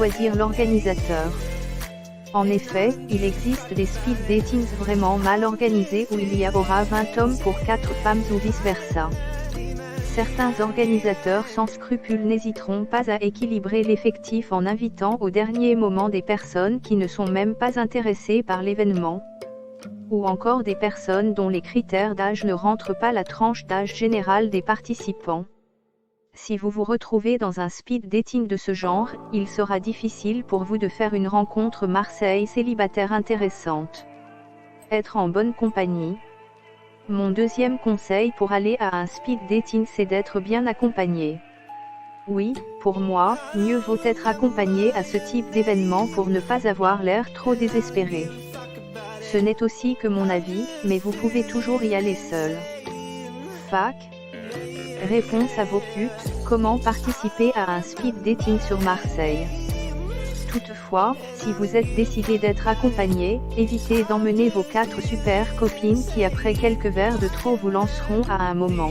choisir l'organisateur. En effet, il existe des speed datings vraiment mal organisés où il y aura 20 hommes pour 4 femmes ou vice-versa. Certains organisateurs sans scrupules n'hésiteront pas à équilibrer l'effectif en invitant au dernier moment des personnes qui ne sont même pas intéressées par l'événement, ou encore des personnes dont les critères d'âge ne rentrent pas la tranche d'âge générale des participants. Si vous vous retrouvez dans un speed dating de ce genre, il sera difficile pour vous de faire une rencontre Marseille célibataire intéressante. Être en bonne compagnie. Mon deuxième conseil pour aller à un speed dating, c'est d'être bien accompagné. Oui, pour moi, mieux vaut être accompagné à ce type d'événement pour ne pas avoir l'air trop désespéré. Ce n'est aussi que mon avis, mais vous pouvez toujours y aller seul. Fac. Réponse à vos putes, comment participer à un speed dating sur Marseille? Toutefois, si vous êtes décidé d'être accompagné, évitez d'emmener vos 4 super copines qui après quelques verres de trop vous lanceront à un moment.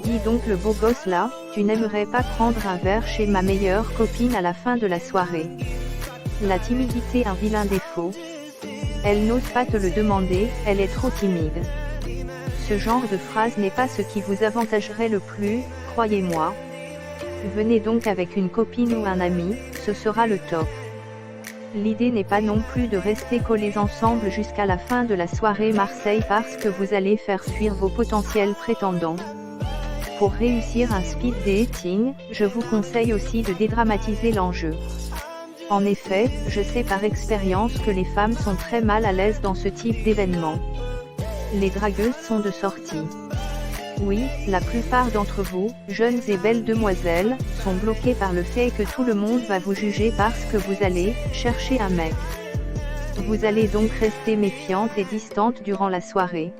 Dis donc le beau gosse là, tu n'aimerais pas prendre un verre chez ma meilleure copine à la fin de la soirée? La timidité un vilain défaut. Elle n'ose pas te le demander, elle est trop timide. Ce genre de phrase n'est pas ce qui vous avantagerait le plus, croyez-moi. Venez donc avec une copine ou un ami, ce sera le top. L'idée n'est pas non plus de rester collés ensemble jusqu'à la fin de la soirée Marseille parce que vous allez faire fuir vos potentiels prétendants. Pour réussir un speed dating, je vous conseille aussi de dédramatiser l'enjeu. En effet, je sais par expérience que les femmes sont très mal à l'aise dans ce type d'événement. Les dragueuses sont de sortie. Oui, la plupart d'entre vous, jeunes et belles demoiselles, sont bloquées par le fait que tout le monde va vous juger parce que vous allez chercher un mec. Vous allez donc rester méfiante et distante durant la soirée.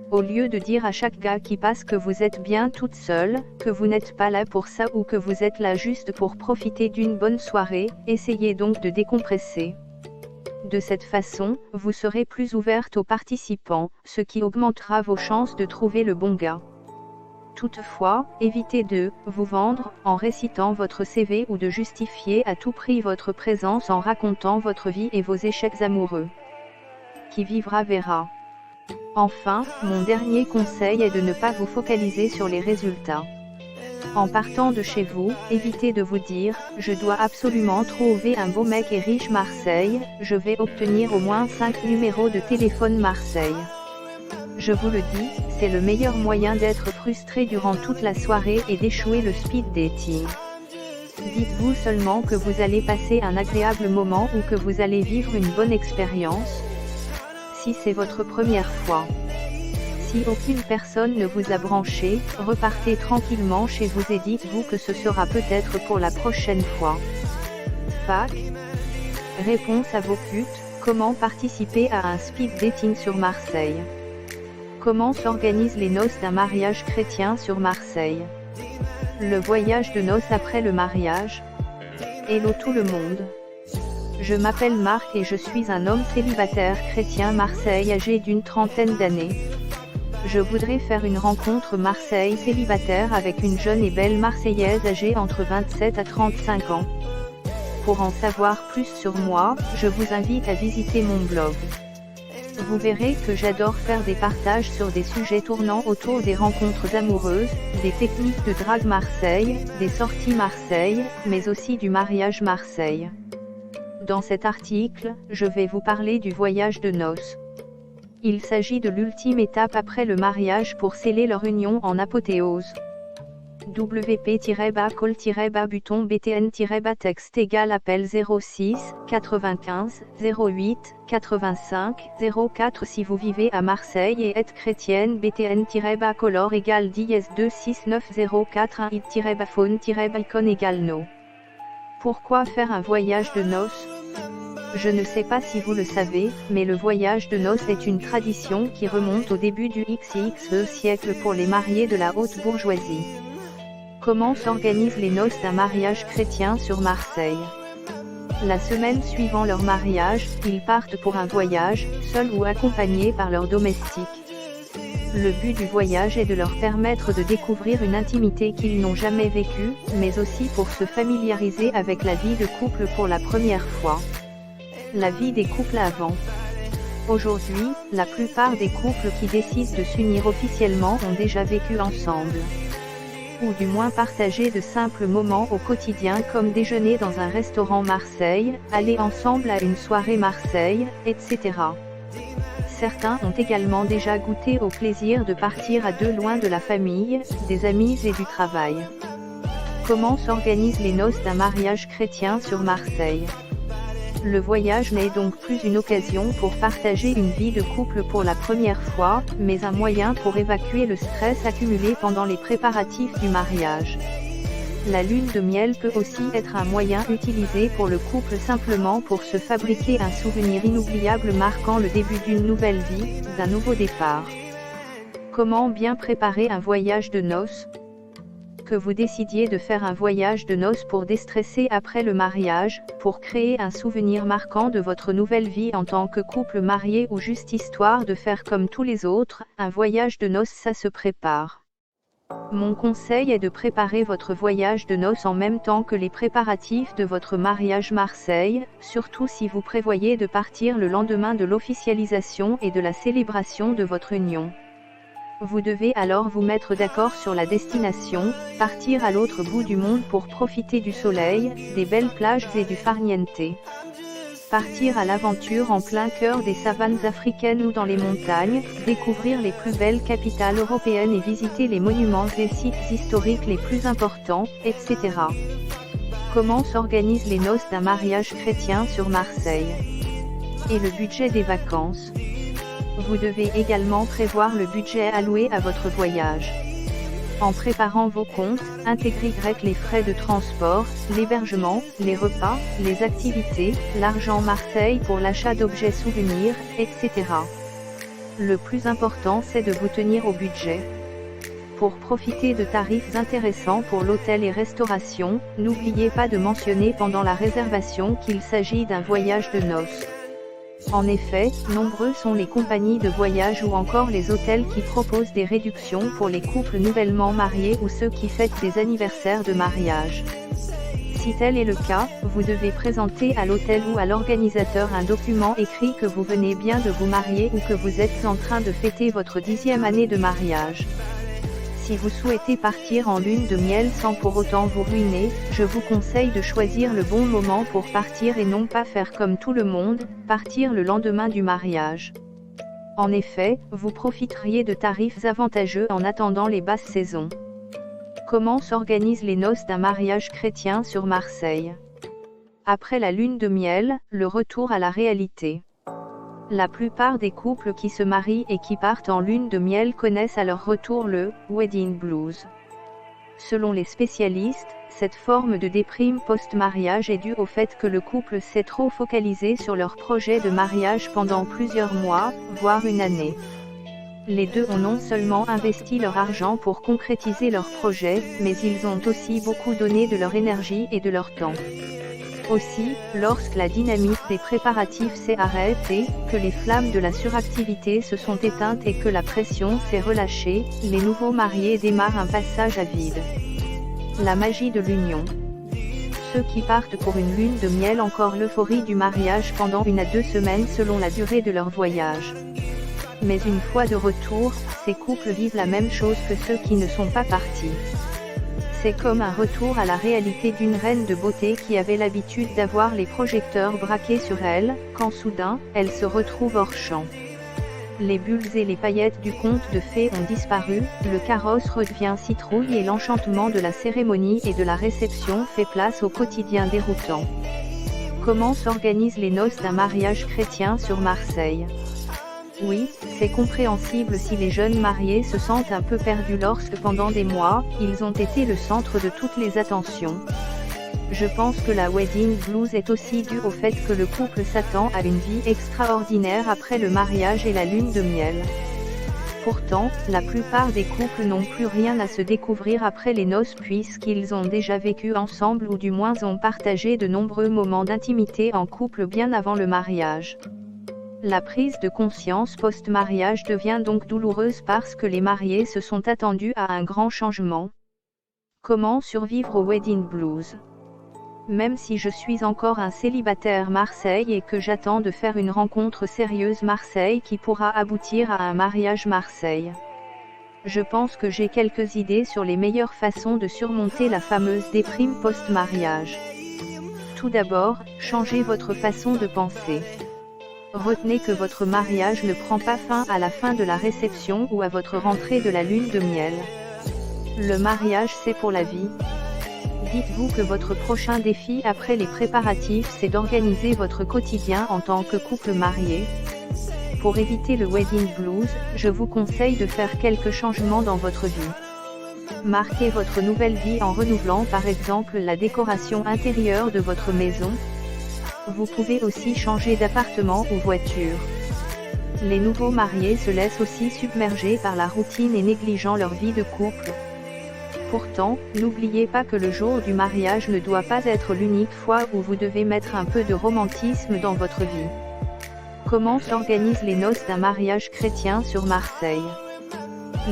Au lieu de dire à chaque gars qui passe que vous êtes bien toute seule, que vous n'êtes pas là pour ça ou que vous êtes là juste pour profiter d'une bonne soirée, essayez donc de décompresser. De cette façon, vous serez plus ouverte aux participants, ce qui augmentera vos chances de trouver le bon gars. Toutefois, évitez de vous vendre en récitant votre CV ou de justifier à tout prix votre présence en racontant votre vie et vos échecs amoureux. Qui vivra verra. Enfin, mon dernier conseil est de ne pas vous focaliser sur les résultats. En partant de chez vous, évitez de vous dire « Je dois absolument trouver un beau mec et riche Marseille, je vais obtenir au moins 5 numéros de téléphone Marseille ». Je vous le dis, c'est le meilleur moyen d'être frustré durant toute la soirée et d'échouer le speed dating. Dites-vous seulement que vous allez passer un agréable moment ou que vous allez vivre une bonne expérience. Si c'est votre première fois. Si aucune personne ne vous a branché, repartez tranquillement chez vous et dites-vous que ce sera peut-être pour la prochaine fois. Fac. Réponse à vos putes, comment participer à un speed dating sur Marseille? Comment s'organisent les noces d'un mariage chrétien sur Marseille? Le voyage de noces après le mariage? Hello tout le monde. Je m'appelle Marc et je suis un homme célibataire chrétien Marseille âgé d'une trentaine d'années. Je voudrais faire une rencontre Marseille célibataire avec une jeune et belle Marseillaise âgée entre 27 à 35 ans. Pour en savoir plus sur moi, je vous invite à visiter mon blog. Vous verrez que j'adore faire des partages sur des sujets tournant autour des rencontres amoureuses, des techniques de drague Marseille, des sorties Marseille, mais aussi du mariage Marseille. Dans cet article, je vais vous parler du voyage de noces. Il s'agit de l'ultime étape après le mariage pour sceller leur union en apothéose. WP-call-buton BTN-texte égale appel 06 95 08 85 04 si vous vivez à Marseille et êtes chrétienne BTN-color égale 10 26904 1 égale no. Pourquoi faire un voyage de noces? Je ne sais pas si vous le savez, mais le voyage de noces est une tradition qui remonte au début du XXe siècle pour les mariés de la haute bourgeoisie. Comment s'organisent les noces d'un mariage chrétien sur Marseille? La semaine suivant leur mariage, ils partent pour un voyage, seuls ou accompagnés par leurs domestiques. Le but du voyage est de leur permettre de découvrir une intimité qu'ils n'ont jamais vécue, mais aussi pour se familiariser avec la vie de couple pour la première fois. La vie des couples avant. Aujourd'hui, la plupart des couples qui décident de s'unir officiellement ont déjà vécu ensemble. Ou du moins partagé de simples moments au quotidien comme déjeuner dans un restaurant Marseille, aller ensemble à une soirée Marseille, etc. Certains ont également déjà goûté au plaisir de partir à deux loin de la famille, des amis et du travail. Comment s'organisent les noces d'un mariage chrétien sur Marseille? Le voyage n'est donc plus une occasion pour partager une vie de couple pour la première fois, mais un moyen pour évacuer le stress accumulé pendant les préparatifs du mariage. La lune de miel peut aussi être un moyen utilisé pour le couple simplement pour se fabriquer un souvenir inoubliable marquant le début d'une nouvelle vie, d'un nouveau départ. Comment bien préparer un voyage de noces? Que vous décidiez de faire un voyage de noces pour déstresser après le mariage, pour créer un souvenir marquant de votre nouvelle vie en tant que couple marié ou juste histoire de faire comme tous les autres, un voyage de noces ça se prépare. Mon conseil est de préparer votre voyage de noces en même temps que les préparatifs de votre mariage Marseille, surtout si vous prévoyez de partir le lendemain de l'officialisation et de la célébration de votre union. Vous devez alors vous mettre d'accord sur la destination, partir à l'autre bout du monde pour profiter du soleil, des belles plages et du farniente. Partir à l'aventure en plein cœur des savanes africaines ou dans les montagnes, découvrir les plus belles capitales européennes et visiter les monuments et sites historiques les plus importants, etc. Comment s'organisent les noces d'un mariage chrétien sur Marseille? Et le budget des vacances? Vous devez également prévoir le budget alloué à votre voyage. En préparant vos comptes, intégrez les frais de transport, l'hébergement, les repas, les activités, l'argent Marseille pour l'achat d'objets souvenirs, etc. Le plus important c'est de vous tenir au budget. Pour profiter de tarifs intéressants pour l'hôtel et restauration, n'oubliez pas de mentionner pendant la réservation qu'il s'agit d'un voyage de noces. En effet, nombreux sont les compagnies de voyage ou encore les hôtels qui proposent des réductions pour les couples nouvellement mariés ou ceux qui fêtent des anniversaires de mariage. Si tel est le cas, vous devez présenter à l'hôtel ou à l'organisateur un document écrit que vous venez bien de vous marier ou que vous êtes en train de fêter votre 10e année de mariage. Si vous souhaitez partir en lune de miel sans pour autant vous ruiner, je vous conseille de choisir le bon moment pour partir et non pas faire comme tout le monde, partir le lendemain du mariage. En effet, vous profiteriez de tarifs avantageux en attendant les basses saisons. Comment s'organisent les noces d'un mariage chrétien sur Marseille? Après la lune de miel, le retour à la réalité. La plupart des couples qui se marient et qui partent en lune de miel connaissent à leur retour le « wedding blues ». Selon les spécialistes, cette forme de déprime post-mariage est due au fait que le couple s'est trop focalisé sur leur projet de mariage pendant plusieurs mois, voire une année. Les deux ont non seulement investi leur argent pour concrétiser leur projet, mais ils ont aussi beaucoup donné de leur énergie et de leur temps. Aussi, lorsque la dynamique des préparatifs s'est arrêtée, que les flammes de la suractivité se sont éteintes et que la pression s'est relâchée, les nouveaux mariés démarrent un passage à vide. La magie de l'union. Ceux qui partent pour une lune de miel encore l'euphorie du mariage pendant 1 à 2 semaines selon la durée de leur voyage. Mais une fois de retour, ces couples vivent la même chose que ceux qui ne sont pas partis. C'est comme un retour à la réalité d'une reine de beauté qui avait l'habitude d'avoir les projecteurs braqués sur elle, quand soudain, elle se retrouve hors champ. Les bulles et les paillettes du conte de fées ont disparu, le carrosse redevient citrouille et l'enchantement de la cérémonie et de la réception fait place au quotidien déroutant. Comment s'organisent les noces d'un mariage chrétien sur Marseille? Oui, c'est compréhensible si les jeunes mariés se sentent un peu perdus lorsque pendant des mois, ils ont été le centre de toutes les attentions. Je pense que la wedding blues est aussi due au fait que le couple s'attend à une vie extraordinaire après le mariage et la lune de miel. Pourtant, la plupart des couples n'ont plus rien à se découvrir après les noces puisqu'ils ont déjà vécu ensemble ou du moins ont partagé de nombreux moments d'intimité en couple bien avant le mariage. La prise de conscience post-mariage devient donc douloureuse parce que les mariés se sont attendus à un grand changement. Comment survivre au wedding blues? Même si je suis encore un célibataire Marseille et que j'attends de faire une rencontre sérieuse Marseille qui pourra aboutir à un mariage Marseille. Je pense que j'ai quelques idées sur les meilleures façons de surmonter la fameuse déprime post-mariage. Tout d'abord, changez votre façon de penser. Retenez que votre mariage ne prend pas fin à la fin de la réception ou à votre rentrée de la lune de miel. Le mariage c'est pour la vie. Dites-vous que votre prochain défi après les préparatifs c'est d'organiser votre quotidien en tant que couple marié. Pour éviter le wedding blues, je vous conseille de faire quelques changements dans votre vie. Marquez votre nouvelle vie en renouvelant par exemple la décoration intérieure de votre maison. Vous pouvez aussi changer d'appartement ou voiture. Les nouveaux mariés se laissent aussi submerger par la routine et négligeant leur vie de couple. Pourtant, n'oubliez pas que le jour du mariage ne doit pas être l'unique fois où vous devez mettre un peu de romantisme dans votre vie. Comment s'organisent les noces d'un mariage chrétien sur Marseille?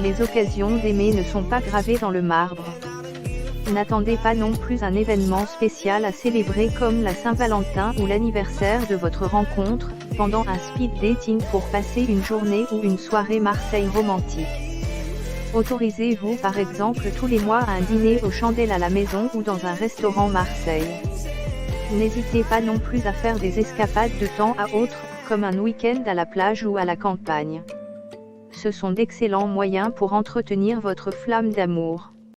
Les occasions d'aimer ne sont pas gravées dans le marbre. N'attendez pas non plus un événement spécial à célébrer comme la Saint-Valentin ou l'anniversaire de votre rencontre, pendant un speed dating pour passer une journée ou une soirée Marseille romantique. Autorisez-vous par exemple tous les mois un dîner aux chandelles à la maison ou dans un restaurant Marseille. N'hésitez pas non plus à faire des escapades de temps à autre, comme un week-end à la plage ou à la campagne. Ce sont d'excellents moyens pour entretenir votre flamme d'amour.